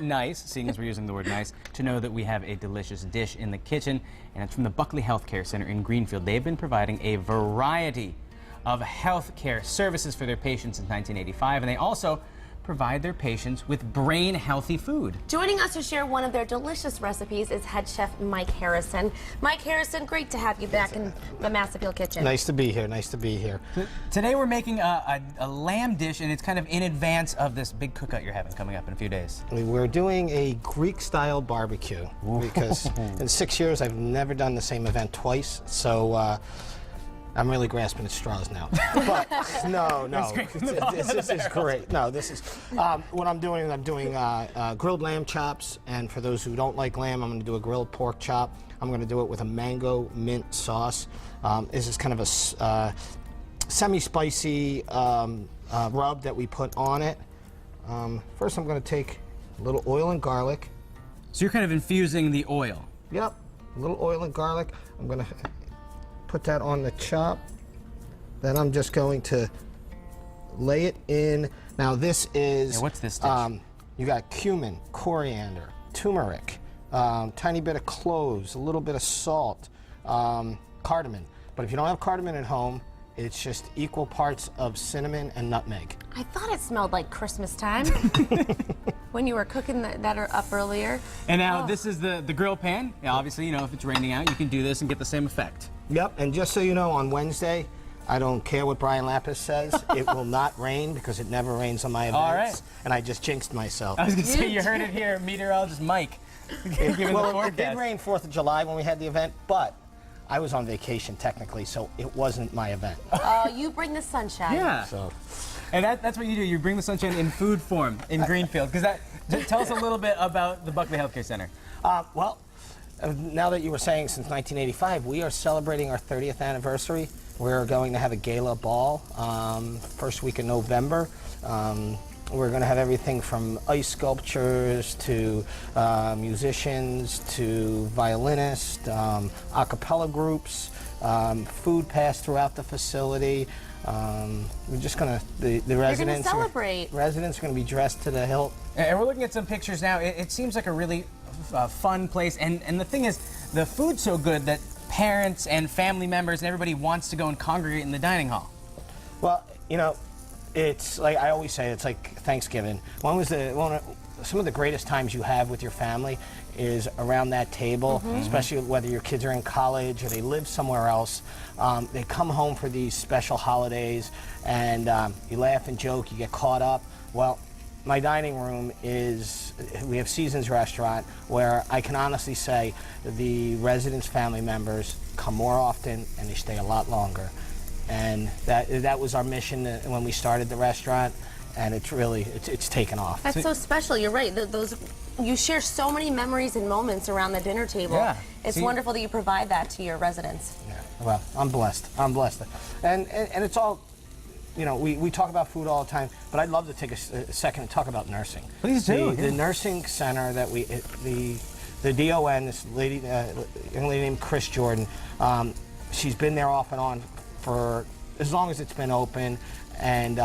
nice, seeing as we're using the word nice, to know that we have a delicious dish in the kitchen, and it's from the Buckley Healthcare Center in Greenfield. They've been providing a variety of healthcare services for their patients since 1985, and they also provide their patients with brain-healthy food. Joining us to share one of their delicious recipes is head chef Mike Harrison. Mike Harrison, great to have you back in the Mass Appeal kitchen. Nice to be here, nice to be here. Today we're making a lamb dish, and it's kind of in advance of this big cookout you're having coming up in a few days. We're doing a Greek-style barbecue because in 6 years I've never done the same event twice, so I'm really grasping at straws now. But no, this is great. No, this is what I'm doing. I'm doing grilled lamb chops, and for those who don't like lamb, I'm going to do a grilled pork chop. I'm going to do it with a mango mint sauce. This is kind of a semi-spicy rub that we put on it. First, I'm going to take a little oil and garlic. So you're kind of infusing the oil. Yep, a little oil and garlic. I'm going to put that on the chop. Then I'm just going to lay it in. Now this is... Yeah, what's this dish? You got cumin, coriander, turmeric, tiny bit of cloves, a little bit of salt, cardamom. But if you don't have cardamom at home, it's just equal parts of cinnamon and nutmeg. I thought it smelled like Christmas time when you were cooking that up earlier. And now this is the grill pan. Yeah, obviously, you know, if it's raining out, you can do this and get the same effect. Yep, and just so you know, on Wednesday, I don't care what Brian Lapis says, it will not rain because it never rains on my events. All right. And I just jinxed myself. I was going to say, you heard it here, meteorologist Mike. Well, it did rain 4th of July when we had the event, but I was on vacation technically, so it wasn't my event. You bring the sunshine. Yeah. So. And that's what you do. You bring the sunshine in food form in Greenfield. Tell us a little bit about the Buckley Healthcare Center. Well, now that you were saying since 1985, we are celebrating our 30th anniversary. We're going to have a gala ball first week in November. We're going to have everything from ice sculptures to musicians to violinists, a cappella groups, food passed throughout the facility. We're just going to, the residents, celebrate. Residents are going to be dressed to the hilt. And we're looking at some pictures now. It seems like a really fun place. And the thing is, the food's so good that parents and family members and everybody wants to go and congregate in the dining hall. Well, you know, it's like I always say, it's like Thanksgiving. Some of the greatest times you have with your family is around that table, especially whether your kids are in college or they live somewhere else. They come home for these special holidays, and you laugh and joke, you get caught up. Well, my dining room is, we have Seasons Restaurant, where I can honestly say the residents' family members come more often and they stay a lot longer. And that was our mission when we started the restaurant, and it's really, it's taken off. That's so special. You're right. You share so many memories and moments around the dinner table. Yeah. It's wonderful that you provide that to your residents. Yeah. Well, I'm blessed. I'm blessed. And it's all, you know, we talk about food all the time, but I'd love to take a second and talk about nursing. Please do. The nursing center that the DON, this lady, young lady named Chris Jordan, she's been there off and on for as long as it's been open, and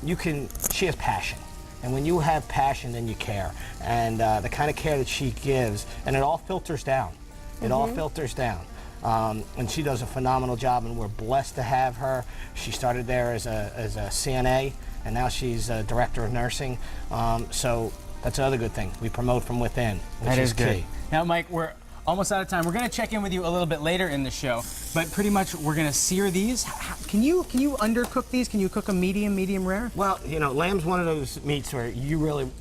she has passion. And when you have passion, then you care. And the kind of care that she gives, and it all filters down. It all filters down. And she does a phenomenal job, and we're blessed to have her. She started there as a CNA, and now she's a director of nursing. So that's another good thing. We promote from within, which is good. key. Now, Mike, we're almost out of time. We're going to check in with you a little bit later in the show, but pretty much we're going to sear these. Can you undercook these? Can you cook them medium rare? Well, you know, lamb's one of those meats where you really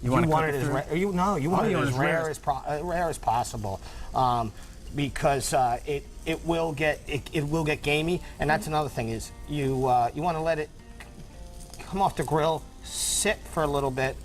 you want it as rare. You want it as rare as possible, because it will get gamey, and that's another thing is you want to let it come off the grill, sit for a little bit.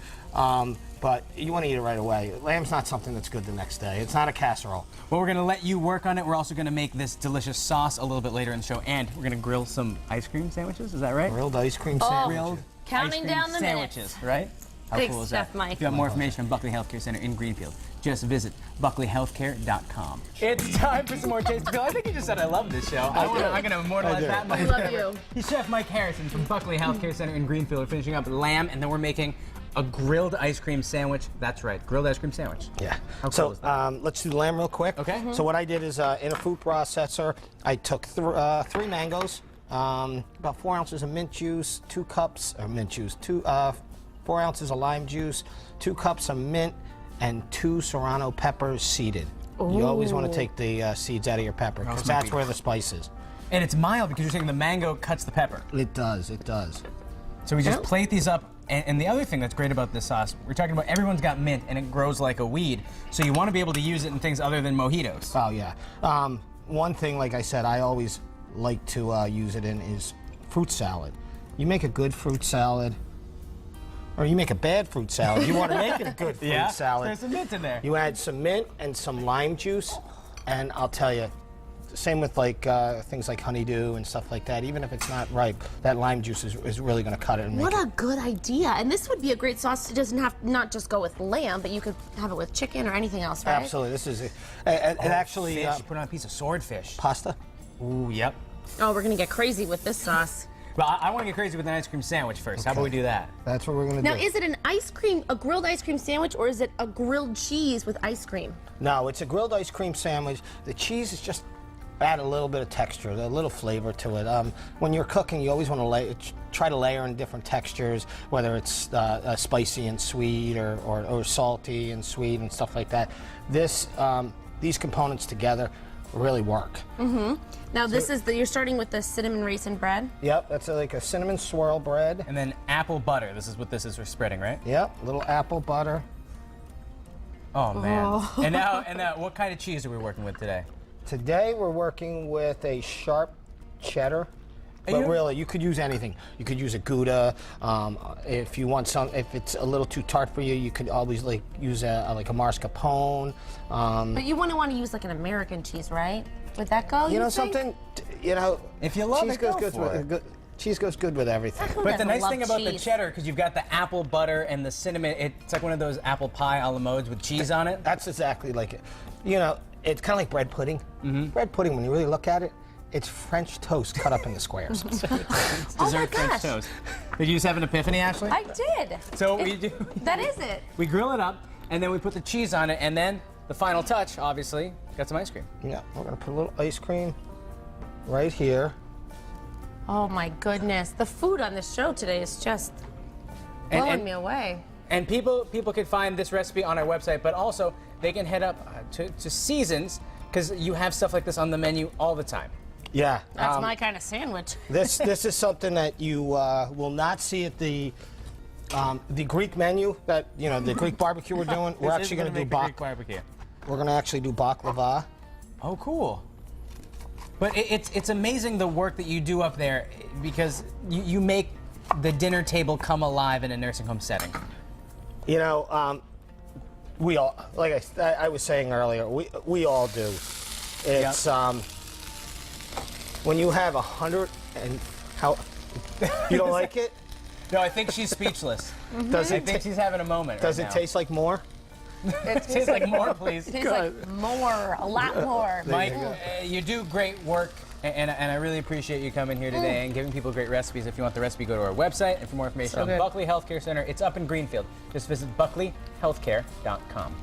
But you want to eat it right away. Lamb's not something that's good the next day. It's not a casserole. Well, we're going to let you work on it. We're also going to make this delicious sauce a little bit later in the show, and we're going to grill some ice cream sandwiches. Is that right? Grilled ice cream sandwiches. Grilled Counting down the sandwiches, right? How Big cool is stuff, that? Mike. If you have more information on Buckley Healthcare Center in Greenfield, just visit buckleyhealthcare.com. It's time for some more Taste of Bill. I think you just said I love this show. I'm going to immortalize that. I love you. He's Chef Mike Harrison from Buckley Healthcare Center in Greenfield. We're finishing up lamb, and then we're making a grilled ice cream sandwich. That's right, grilled ice cream sandwich. Yeah. How cool So is that? let's do the lamb real quick. Okay. So what I did is in a food processor, I took 3 mangoes, about 4 ounces of mint juice, 2 cups of mint juice, 4 ounces of lime juice, 2 cups of mint, and 2 serrano peppers seeded. You always want to take the seeds out of your pepper because that's where the spice is. And it's mild because you're saying the mango cuts the pepper. It does. It does. So we just plate these up. And the other thing that's great about this sauce, we're talking about everyone's got mint and it grows like a weed. So you want to be able to use it in things other than mojitos. Oh, yeah. One thing, like I said, I always like to use it in is fruit salad. You make a good fruit salad, or you make a bad fruit salad. You want to make it a good fruit salad. There's some mint in there. You add some mint and some lime juice, and I'll tell you, same with like things like honeydew and stuff like that. Even if it's not ripe, that lime juice is really going to cut it and make What a good idea. And this would be a great sauce to not just go with lamb, but you could have it with chicken or anything else, right? Absolutely. This is actually Fish. Put on a piece of swordfish. pasta. Ooh, yep. Oh, we're going to get crazy with this sauce. Well, I want to get crazy with an ice cream sandwich first. How about we do that? That's what we're going to Now, do. is it a grilled ice cream sandwich, or is it a grilled cheese with ice cream? No, it's a grilled ice cream sandwich. The cheese is just add a little bit of texture, a little flavor to it. When you're cooking, you always want to try to layer in different textures, whether it's spicy and sweet or salty and sweet and stuff like that. These components together really work. Mm-hmm. Now, you're starting with the cinnamon raisin bread? Yep, that's like a cinnamon swirl bread. And then apple butter. This is what this is for spreading, right? Yep, a little apple butter. Oh, man. And now, what kind of cheese are we working with today? Today we're working with a sharp cheddar. But really, you could use anything. You could use a Gouda. If you want if it's a little too tart for you, you could always use a mascarpone. But you wouldn't want to use like an American cheese, right? Would that go? You know think? something? You know, If you love cheese it, goes go good for with it. cheese goes good with everything. Who But the doesn't nice love thing about the cheese? cheddar, because you've got the apple butter and the cinnamon, it's like one of those apple pie a la modes with cheese on it. That's exactly like it. You know, it's kind of like bread pudding. Bread pudding, when you really look at it, it's French toast cut up into squares. It's Oh my dessert French gosh. toast. Did you just have an epiphany, Ashley? I did. So we do. That is it. We grill it up, and then we put the cheese on it, and then the final touch, obviously, got some ice cream. Yeah, we're gonna put a little ice cream right here. Oh my goodness. The food on this show today is just blowing me away. And people can find this recipe on our website, but also they can head up to Seasons, because you have stuff like this on the menu all the time. Yeah. That's my kind of sandwich. This is something that you will not see at the Greek menu, that the Greek barbecue we're doing. We're actually going to do Greek barbecue. We're going to actually do baklava. Oh, cool. But it's amazing the work that you do up there, because you make the dinner table come alive in a nursing home setting. You know, we all, like I was saying earlier, we all do. It's when you have 100 and how you don't like it? No, I think she's speechless. Does I it think she's having a moment. does right it now. taste like more? It tastes like more, please. It tastes like more, a lot more. Mike, you do great work, and I really appreciate you coming here today and giving people great recipes. If you want the recipe, go to our website. And for more information on Buckley Healthcare Center, it's up in Greenfield. Just visit buckleyhealthcare.com.